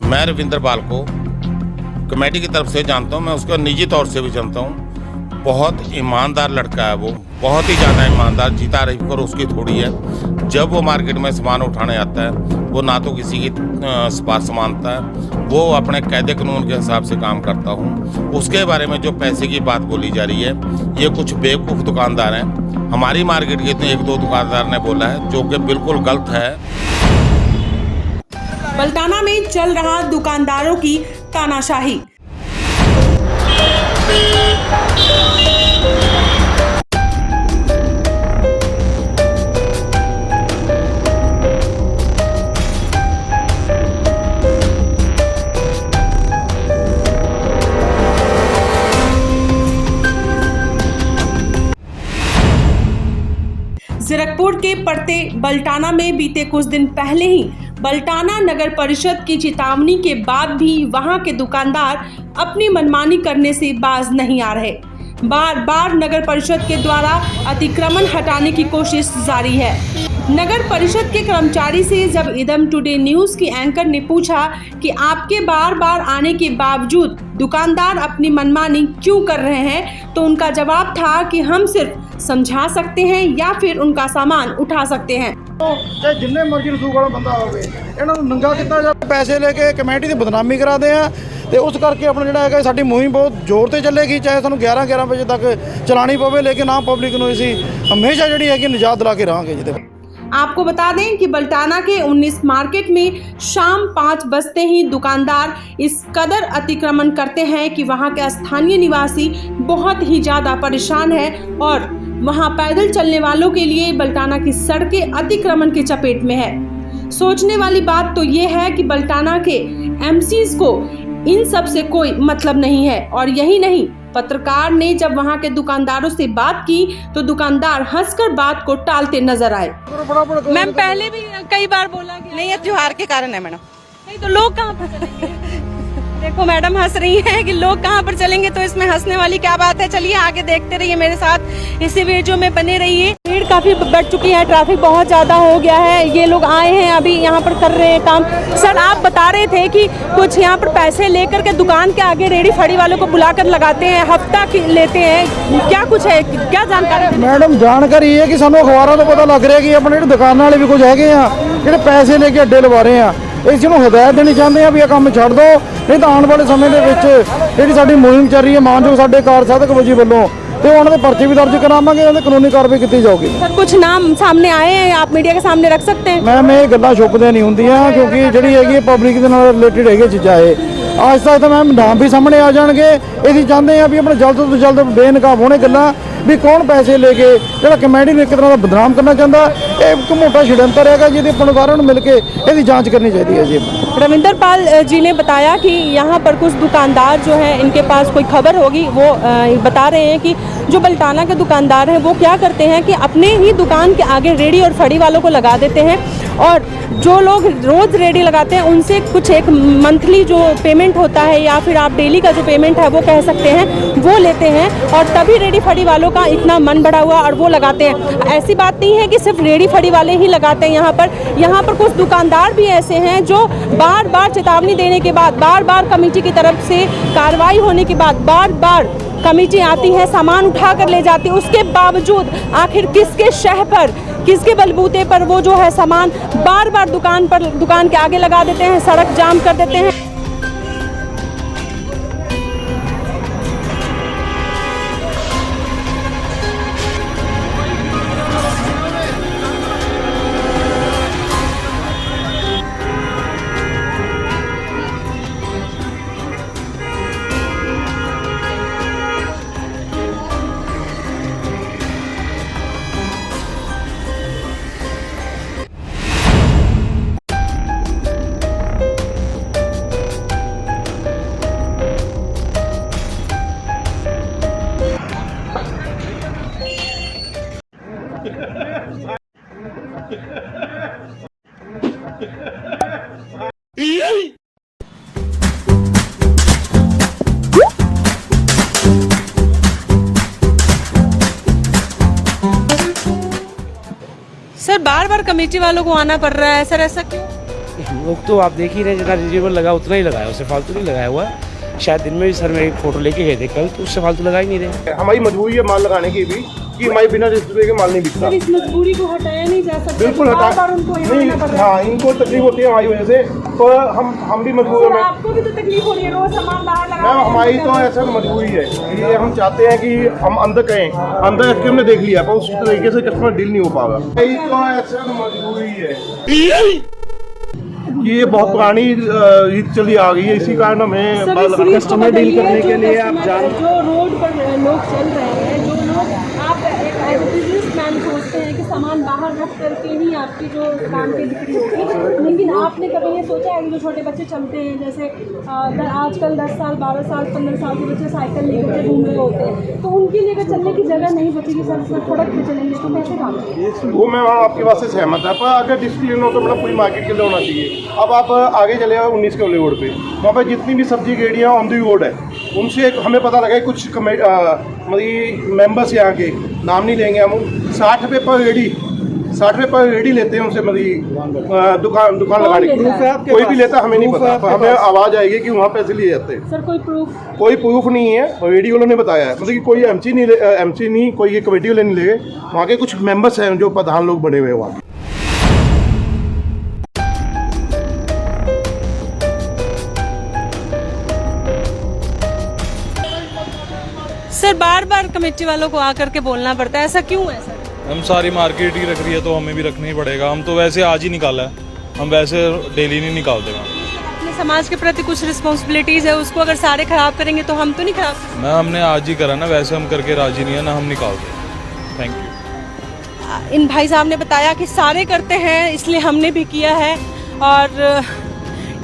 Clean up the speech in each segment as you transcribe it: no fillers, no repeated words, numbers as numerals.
मैं रविंदर पाल को कमेटी की तरफ से जानता हूँ, मैं उसको निजी तौर से भी जानता हूँ। बहुत ईमानदार लड़का है वो, बहुत ही ज़्यादा ईमानदार। जीता रही पर उसकी थोड़ी है। जब वो मार्केट में सामान उठाने आता है वो ना तो किसी की सिफारिश मानता है, वो अपने कायदे कानून के हिसाब से काम करता हूँ। उसके बारे में जो पैसे की बात बोली जा रही है, ये कुछ बेवकूफ़ दुकानदार हैं। हमारी मार्केट के तो एक दो दुकानदार ने बोला है, जो कि बिल्कुल गलत है। बल्टाना में चल रहा दुकानदारों की तानाशाही। जीरकपुर के पड़ते बल्टाना में बीते कुछ दिन पहले ही बल्टाना नगर परिषद की चेतावनी के बाद भी वहां के दुकानदार अपनी मनमानी करने से बाज नहीं आ रहे। बार बार नगर परिषद के द्वारा अतिक्रमण हटाने की कोशिश जारी है। नगर परिषद के कर्मचारी से जब इदम टुडे न्यूज़ की एंकर ने पूछा कि आपके बार बार आने के बावजूद दुकानदार अपनी मनमानी क्यों कर रहे हैं, तो उनका जवाब था कि हम सिर्फ समझा सकते हैं या फिर उनका सामान उठा सकते हैं। चाहे जिन्ने मर्जी रसूख वाला बंदा होवे, इन्हां नूं नंगा किता जाए। पैसे लेके कमेटी की बदनामी कराते हैं ਤੇ ਉਸ ਕਰਕੇ ਆਪਣਾ ਜਿਹੜਾ ਹੈਗਾ ਸਾਡੀ ਮੁਹਿੰਮ ਬਹੁਤ ਜ਼ੋਰ ਤੇ ਚੱਲੇਗੀ। ਚਾਹੇ ਸਾਨੂੰ 11 ਵਜੇ ਤੱਕ ਚਲਾਣੀ ਪਵੇ, ਲੇਕਿਨ ਆਮ ਪਬਲਿਕ ਨੂੰ ਅਸੀਂ ਹਮੇਸ਼ਾ ਜਿਹੜੀ ਹੈਗੀ ਨਿਜਾਤ ਦਿਲਾ ਕੇ ਰਹਾਂਗੇ। ਜਿਹਦੇ आपको बता दें कि बल्टाना के 19 मार्केट में शाम 5 बजते ही दुकानदार इस कदर अतिक्रमण करते हैं कि वहां के स्थानीय निवासी बहुत ही ज़्यादा परेशान है और वहां पैदल चलने वालों के लिए बल्टाना की सड़कें अतिक्रमण की चपेट में है। सोचने वाली बात तो ये है कि बल्टाना के एमसीज को इन सब से कोई मतलब नहीं है। और यही नहीं, पत्रकार ने जब वहां के दुकानदारों से बात की तो दुकानदार हंसकर बात को टालते नजर आए। मैम पहले भी कई बार बोला गया नहीं, ये त्योहार के कारण है मैडम। नहीं तो लोग कहाँ पर चलेंगे? देखो मैडम हंस रही हैं कि लोग कहाँ पर चलेंगे, तो इसमें हंसने वाली क्या बात है। चलिए आगे देखते रहिए मेरे साथ, इसी वीडियो में बने रहिए। भीड़ काफी बढ़ चुकी है, ट्रैफिक बहुत ज्यादा हो गया है। ये लोग आए हैं अभी यहाँ पर कर रहे हैं काम। सर आप बता रहे थे कि कुछ यहाँ पर पैसे लेकर के दुकान के आगे रेडी फड़ी वालों को बुलाकर लगाते हैं, हफ्ता लेते हैं, क्या कुछ है, क्या जानकारी? मैडम जानकारी ये कि सानू अखबारों तो पता लग रहा है कि अपने दुकान वाले भी कुछ है जो पैसे लेके अड्डे लवा रहे हैं। इस ਨੂੰ ਹਦਾਇਤ ਦੇਣੀ ਚਾਹੁੰਦੇ ਆ ਵੀ ਇਹ ਕੰਮ ਛੱਡ ਦਿਓ, ਨਹੀਂ ਤਾਂ ਆਉਣ ਵਾਲੇ ਸਮੇਂ ਦੇ ਵਿੱਚ ਜਿਹੜੀ ਸਾਡੀ ਮੁਹਿੰਮ ਚੱਲ ਰਹੀ ਹੈ ਮਾਨਯੋਗ ਸਾਡੇ ਕਾਰਜਸਾਧਕ ਵਜੀ ਵੱਲੋਂ, ਤੇ ਉਹਨਾਂ ਦੇ ਪਰਚੇ ਵੀ ਦਰਜ ਕਰਾਵਾਂਗੇ, ਉਹਨਾਂ ਦੀ ਕਾਨੂੰਨੀ ਕਾਰਵਾਈ ਕੀਤੀ ਜਾਊਗੀ। सर कुछ नाम सामने आए हैं, आप मीडिया के सामने रख सकते हैं? ਮੈਮ ਇਹ ਗੱਲਾਂ ਛੁਪਦੇ ਨਹੀਂ ਹੁੰਦੀਆਂ, ਕਿਉਂਕਿ ਜਿਹੜੀ ਹੈਗੀ ਪਬਲਿਕ ਦੇ ਨਾਲ ਰਿਲੇਟਡ ਹੈਗੀ ਚੀਜ਼ਾਂ ਇਹ ਆਹਿਸਤਾ ਆਹਿਸਤਾ ਮੈਮ ਨਾਮ ਵੀ ਸਾਹਮਣੇ ਆ ਜਾਣਗੇ। ਅਸੀਂ ਚਾਹੁੰਦੇ ਆ ਵੀ ਆਪਣੇ ਜਲਦ ਤੋਂ ਜਲਦ ਬੇਨਕਾਬ ਹੋਣੇ ਗੱਲਾਂ ਵੀ ਕੌਣ ਪੈਸੇ ਲੈ ਕੇ ਜਿਹੜਾ ਕਮੇਟੀ ਨੂੰ ਇੱਕ ਤਰ੍ਹਾਂ ਦਾ ਬਦਨਾਮ ਕਰਨਾ ਚਾਹੁੰਦਾ। ਇਹ ਇੱਕ ਮੋਟਾ षड्यंत्र हैगा ਜਿਹਦੇ ਆਪਾਂ ਨੂੰ ਸਾਰਿਆਂ ਨੂੰ ਮਿਲ ਕੇ ਇਹਦੀ ਜਾਂਚ करनी चाहिए है जी। रविंदर पाल जी ने बताया कि यहाँ पर कुछ दुकानदार जो हैं, इनके पास कोई खबर होगी, वो बता रहे हैं कि जो बल्टाना के दुकानदार हैं वो क्या करते हैं कि अपने ही दुकान के आगे रेडी और फड़ी वालों को लगा देते हैं, और जो लोग रोज़ रेडी लगाते हैं उनसे कुछ एक मंथली जो पेमेंट होता है या फिर आप डेली का जो पेमेंट है वो कह सकते हैं, वो लेते हैं, और तभी रेडी फड़ी वालों का इतना मन बढ़ा हुआ और वो लगाते हैं। ऐसी बात नहीं है कि सिर्फ रेडी फड़ी वाले ही लगाते हैं। यहाँ पर कुछ दुकानदार भी ऐसे हैं जो बार बार चेतावनी देने के बाद, बार बार कमेटी की तरफ से कार्रवाई होने के बाद, बार बार कमेटी आती है, सामान उठा कर ले जाती है, उसके बावजूद आखिर किसके शह पर, किसके बलबूते पर वो जो है सामान बार बार दुकान के आगे लगा देते हैं, सड़क जाम कर देते हैं। सर बार बार कमेटी वालों को आना पड़ रहा है सर, ऐसा क्यों? वो तो आप देख ही रहे जितना रिजनेबल लगा उतना ही लगाया, उससे फालतू नहीं लगाया हुआ। शायद दिन में भी सर मेरी फोटो लेके गए थे कल, तो उससे फालतू लगा ही नहीं रहे। हमारी मजबूरी है माल लगाने की भी कि हमारी बिना रजिस्ट्री के माल नहीं बिकता। इस मजबूरी को हटाया नहीं जा सकता, बिल्कुल हटा नहीं, हाँ इनको तकलीफ होती है हमारी वजह से, तो हम भी मजबूर हैं। आपको भी तो तकलीफ हो रही है, रोज सामान बाहर लगा। मैम हमारी तो ऐसा मजबूरी है, ये हम चाहते हैं कि हम अंदर कहें, अंदर करके हमने देख लिया पर उस तरीके से कस्टमर डील नहीं हो पाएगा। यही तो ऐसा मजबूरी है, ये बहुत पुरानी रीत चली आ गई है, इसी कारण हमें कस्टमर डील करने के लिए आप जान जो रोड पर लोग चल रहे हैं, जो लोग आप एज बिजनेसमैन सोचते हैं कि सामान बाहर रख करके ही आपकी जो दुकान की बिक्री होगी, लेकिन आपने कभी ये सोचा है कि जो छोटे बच्चे चलते हैं, जैसे आजकल 10 साल 12 साल 15 साल के बच्चे साइकिल लेकर घूम रहे होते हैं, तो उनके लिए अगर चलने की जगह नहीं बचेगी, सर सड़क पे चलेंगे तो कैसे काम करेंगे? वो मैं आपकी बात से सहमत है, पर अगर डिसिप्लिन हो तो मतलब पूरी मार्केट के लिए होना चाहिए। अब आप आगे चले जाओ 19 के रोड पे, वहाँ पर जितनी भी सब्जी गेड़ियाँ ऑन दी रोड है, उनसे हमें पता लगा कुछ मतलब मेंबर्स यहाँ के नाम नहीं लेंगे हम, 60 रुपये पर रेडी लेते हैं उनसे, मतलब दुकान लगाने की। कोई भी लेता हमें नहीं पता, पर हमें आवाज़ आएगी कि वहाँ पैसे लिए जाते हैं। सर कोई प्रूफ नहीं है, रेडी वालों ने बताया है, मतलब कि कोई एमसी नहीं कोई ये कमेटी वाले नहीं ले गए, वहाँ के कुछ मेंबर्स हैं जो प्रधान लोग बने हुए हैं वहाँ के। सर बार बार कमेटी वालों को आकर के बोलना पड़ता है, ऐसा क्यों है सर? हम सारी मार्केट ही रख रही है तो हमें भी रखना ही पड़ेगा। हम तो वैसे आज ही निकाला है, हम वैसे डेली नहीं निकालते। अपने समाज के प्रति कुछ रिस्पॉन्सिबिलिटीज़ है, उसको अगर सारे खराब करेंगे तो हम तो नहीं खराब कर ना, हमने आज ही करा ना, वैसे हम करके राजी नहीं है ना, हम निकालते। Thank you. इन भाई साहब ने बताया कि सारे करते हैं इसलिए हमने भी किया है, और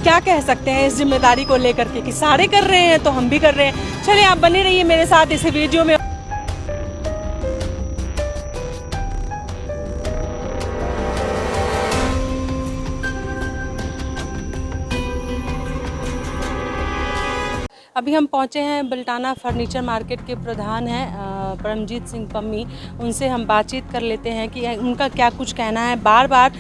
क्या कह सकते हैं इस जिम्मेदारी को लेकर के कि सारे कर रहे हैं तो हम भी कर रहे हैं। चलिए आप बने रहिए मेरे साथ इस वीडियो में। अभी हम पहुंचे हैं बल्टाना फर्नीचर मार्केट के प्रधान हैं परमजीत सिंह पम्मी, उनसे हम बातचीत कर लेते हैं कि उनका क्या कुछ कहना है। बार बार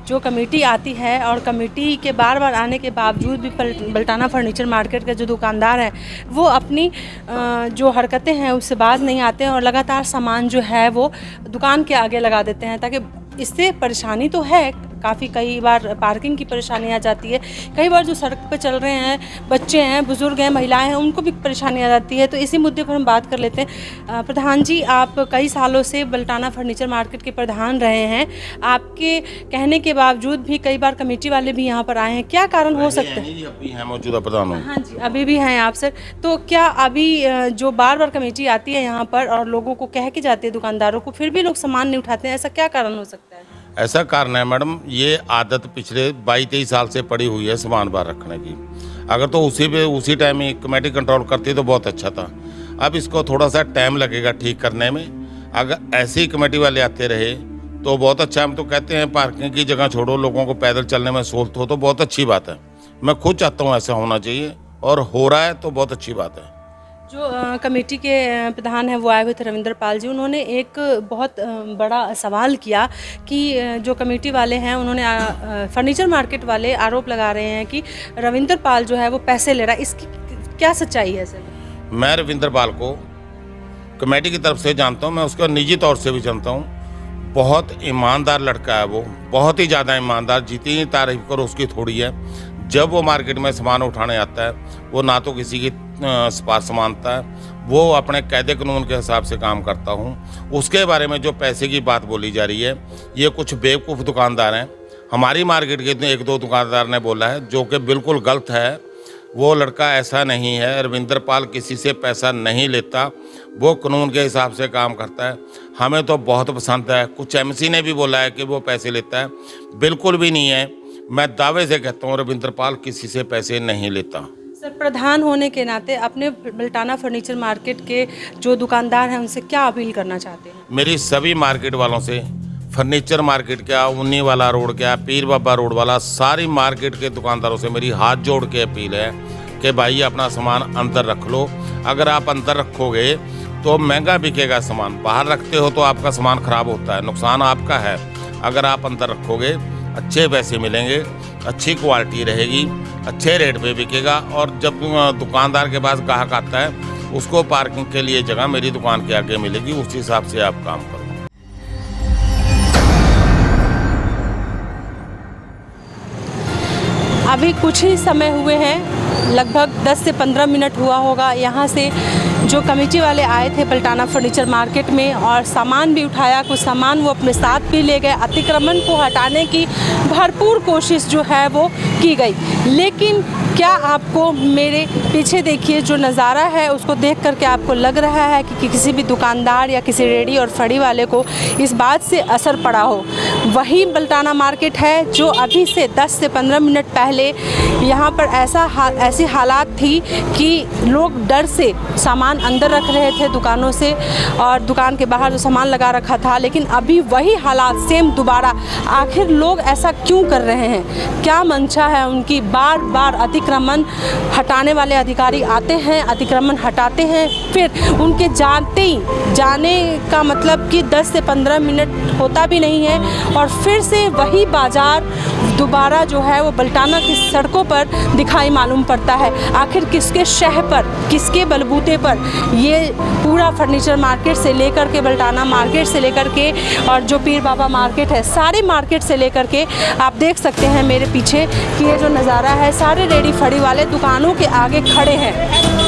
जो कमेटी आती है और कमेटी के बार बार आने के बावजूद भी बल्टाना फर्नीचर मार्केट के जो दुकानदार हैं वो अपनी जो हरकतें हैं उससे बाज नहीं आते हैं और लगातार सामान जो है वो दुकान के आगे लगा देते हैं, ताकि इससे परेशानी तो है काफ़ी, कई बार पार्किंग की परेशानी आ जाती है, कई बार जो सड़क पर चल रहे हैं बच्चे हैं, बुजुर्ग हैं, महिलाएं हैं, उनको भी परेशानी आ जाती है। तो इसी मुद्दे पर हम बात कर लेते हैं। प्रधान जी, आप कई सालों से बल्टाना फर्नीचर मार्केट के प्रधान रहे हैं, आपके कहने के बावजूद भी कई बार कमेटी वाले भी यहाँ पर आए हैं, क्या कारण हो सकता है? अभी हैं मौजूदा प्रधान हूँ। हाँ जी, अभी भी हैं आप सर। तो क्या अभी जो बार बार कमेटी आती है यहाँ पर और लोगों को कह के जाती है दुकानदारों को, फिर भी लोग सामान नहीं उठाते हैं, ऐसा क्या कारण हो सकता है? ऐसा कारण है मैडम, ये आदत पिछले 22-23 साल से पड़ी हुई है सामान बाहर रखने की। अगर तो उसी टाइम ही कमेटी कंट्रोल करती तो बहुत अच्छा था। अब इसको थोड़ा सा टाइम लगेगा ठीक करने में। अगर ऐसे ही कमेटी वाले आते रहे तो बहुत अच्छा। हम तो कहते हैं पार्किंग की जगह छोड़ो, लोगों को पैदल चलने में सहूलत हो तो बहुत अच्छी बात है। मैं खुद चाहता हूँ ऐसा होना चाहिए और हो रहा है तो बहुत अच्छी बात है। जो कमेटी के प्रधान हैं वो आए हुए थे रविंद्र पाल जी, उन्होंने एक बहुत बड़ा सवाल किया कि जो कमेटी वाले हैं उन्होंने फर्नीचर मार्केट वाले आरोप लगा रहे हैं कि रविंद्र पाल जो है वो पैसे ले रहा है, इसकी क्या सच्चाई है सर? मैं रविंद्र पाल को कमेटी की तरफ से जानता हूँ, मैं उसको निजी तौर से भी जानता हूँ। बहुत ईमानदार लड़का है वो, बहुत ही ज़्यादा ईमानदार, जितनी तारीफ करो उसकी थोड़ी है। जब वो मार्केट में सामान उठाने आता है वो ना तो किसी की सिफारिश मानता है, वो अपने कायदे कानून के हिसाब से काम करता हूँ। उसके बारे में जो पैसे की बात बोली जा रही है, ये कुछ बेवकूफ़ दुकानदार हैं। हमारी मार्केट के 1-2 दुकानदार ने बोला है, जो कि बिल्कुल गलत है। वो लड़का ऐसा नहीं है, रविंद्र पाल किसी से पैसा नहीं लेता, वो कानून के हिसाब से काम करता है। हमें तो बहुत पसंद है। कुछ एमसी ने भी बोला है कि वो पैसे लेता है, बिल्कुल भी नहीं है। मैं दावे से कहता हूँ रविंद्र पाल किसी से पैसे नहीं लेता। सर, प्रधान होने के नाते अपने बल्टाना फर्नीचर मार्केट के जो दुकानदार हैं उनसे क्या अपील करना चाहते हैं? मेरी सभी मार्केट वालों से, फर्नीचर मार्केट क्या, उन्नी वाला रोड क्या, पीर बाबा रोड वाला, सारी मार्केट के दुकानदारों से मेरी हाथ जोड़ के अपील है कि भाई अपना सामान अंदर रख लो। अगर आप अंदर रखोगे तो महंगा बिकेगा सामान, बाहर रखते हो तो आपका सामान खराब होता है, नुकसान आपका है। अगर आप अंदर रखोगे, अच्छे पैसे मिलेंगे, अच्छी क्वालिटी रहेगी, अच्छे रेट पे बिकेगा। और जब दुकानदार के पास ग्राहक आता है उसको पार्किंग के लिए जगह मेरी दुकान के आगे मिलेगी, उस हिसाब से आप काम करो। अभी कुछ ही समय हुए हैं, लगभग 10 से 15 मिनट हुआ होगा, यहाँ से जो कमेटी वाले आए थे पलटाना फर्नीचर मार्केट में और सामान भी उठाया, कुछ सामान वो अपने साथ भी ले गए। अतिक्रमण को हटाने की भरपूर कोशिश जो है वो की गई, लेकिन क्या आपको मेरे पीछे देखिए जो नज़ारा है उसको देख करके आपको लग रहा है कि किसी भी दुकानदार या किसी रेडी और फड़ी वाले को इस बात से असर पड़ा हो? वही पलटाना मार्केट है जो अभी से 10 से 15 मिनट पहले यहाँ पर ऐसी हालात थी कि लोग डर से सामान अंदर रख रहे थे दुकानों से और दुकान के बाहर जो सामान लगा रखा था, लेकिन अभी वही हालात सेम दोबारा। आखिर लोग ऐसा क्यों कर रहे हैं? क्या मंशा है उनकी? बार बार अतिक्रमण हटाने वाले अधिकारी आते हैं, अतिक्रमण हटाते हैं, फिर उनके जाने का मतलब कि 10 से 15 मिनट होता भी नहीं है और फिर से वही बाजार दोबारा जो है वो पलटाना की सड़कों पर दिखाई मालूम पड़ता है। आखिर किसके शह पर, किसके बलबूते पर ये पूरा फर्नीचर मार्केट से लेकर के पलटाना मार्केट से लेकर के और जो पीर बाबा मार्केट है, सारे मार्केट से लेकर के आप देख सकते हैं मेरे पीछे कि ये जो नज़ारा है, सारे रेडी फड़ी वाले दुकानों के आगे खड़े हैं।